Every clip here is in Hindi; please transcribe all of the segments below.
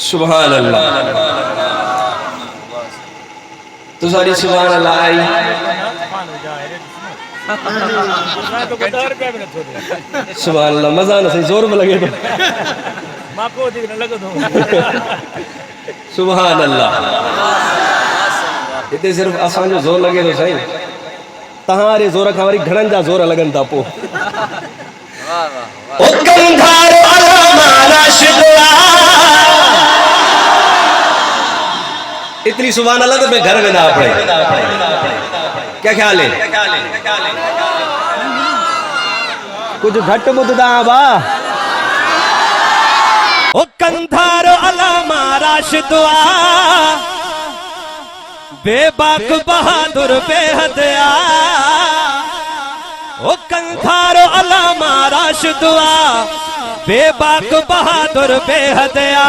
सुभान अल्लाह। तो सारी सुभान अल्लाह आई। सुभान अल्लाह, मजा ना सही, जोर में लगे तो सुभान अल्लाह। इतने सिर्फ असां जो जोर लगे तो सही, तहारे जोर खां वरी घणनि जा जोर लगन था पो। ओ कंधारो अलामा राशिद इतनी सुभान अल्लाह तो मैं घर में ना पड़े। क्या ख्याल है? कुछ घट बुद्धदा बा। ओ कंधारो अलामा राशिद बेबाक बहादुर बेहदया। ओ कंधारो अलामा राशिद बेबाक बहादुर बेहदया।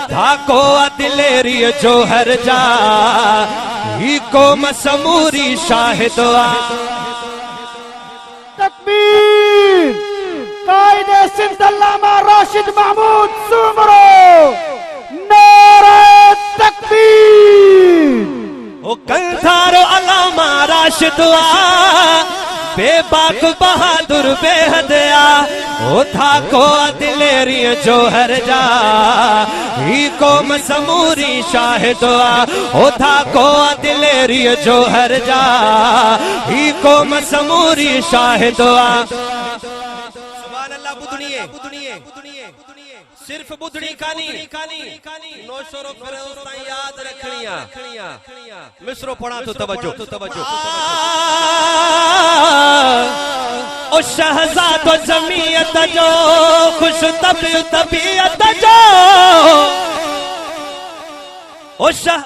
धाको दिलेरी जो हर जा ही को मसमूरी शाहिदवा। तकबीर। कायदे सिंध अल्लामा राशिद महमूद सुमरो। नारे तकबीर। ओ कंधारो अलामा राशिद बेबाक बहादुर बेहदया। ओ धाको दिलेरी जो हर जा ही को मसमूरी शाहिदवा। ओ धाको दिलेरी जो हर जा ही को मसमूरी शाहिदवा। सुभान अल्लाह। बुदनिए सिर्फ बुदनी कानी नौशरो फिरोज याद रखनिया। मिसरो पढ़ा तो तवज्जो। ओ शहजाद जमीयत जो खुश तबीयत जो। ओ शाह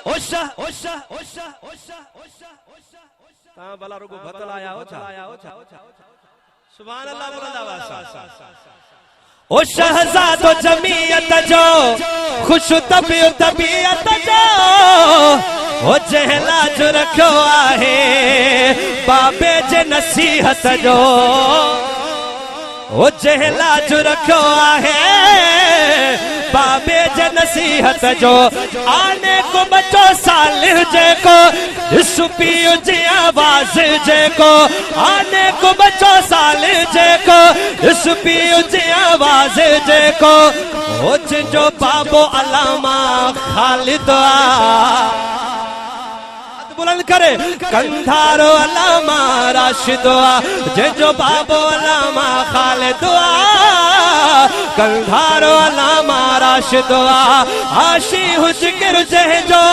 भला रुगो बदल आया हो। सुभान अल्लाह। ओ शहजाद जमीयत जो खुश तबीयत जो। ओ जहला जो रखो आहे बाबे जे नसीहत जो। ओ जहला जो रखो आहे बाबे जे नसीहत जो। आने को बचो सालिह जेको सुपियो जे आवाज जेको। आने को बचो सालिह जेको सुपियो जे आवाज जेको। हो जो बाबो अलामा खालिद बुलंद करे। कंधारो अलामा राशिद जो बाबो अलामा खालिद। कंधारो अलामा राशिद आशी हुजगिर जो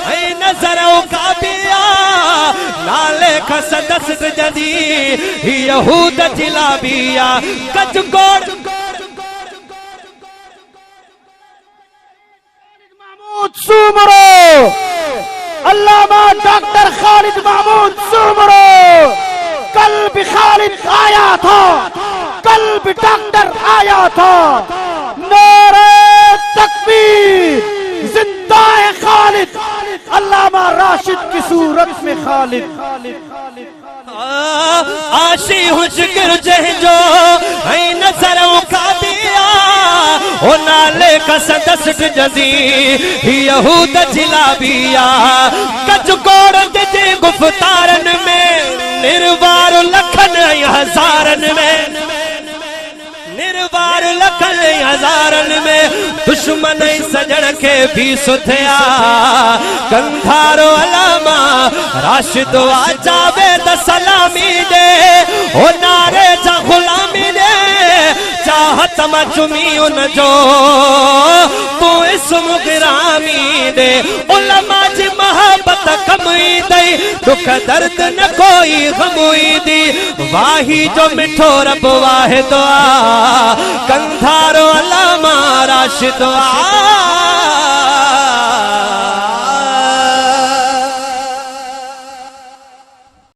ऐ नजर काबिया। नाले खसदस जदी यहूद जिलाबिया। कच गोड़ महमूद सुमरो। अल्लामा डॉक्टर खालिद महमूद सुमरो। कल्ब खालिद आया था, कल्ब डॉक्टर आया था। नारे तकबीर। जिंदा है खालिद। अल्लामा राशिद की सूरत में खालिद। आशी हुजगिर जो ऐ नजरों का दिया। ओ नाले का सदस जदी यहूद जिलाबिया। कच कोड़ जे गुफ्तारन में निर्वार लखन हजारन में। निर्वार लखन हजारन में दुश्मन सजन के भी सुथिया। कंधारो अलामा राशिद जावेद सलामी दे। ओ नारे जा गुलामी दे चाहत मचुमी उन जो तू इसम गिरामी दे। उलमा जी मोहब्बत कमुई दई दुख दर्द न कोई गमुई दी। वाही जो मिठो रब वाहिद कंधारो अलामा राशिद।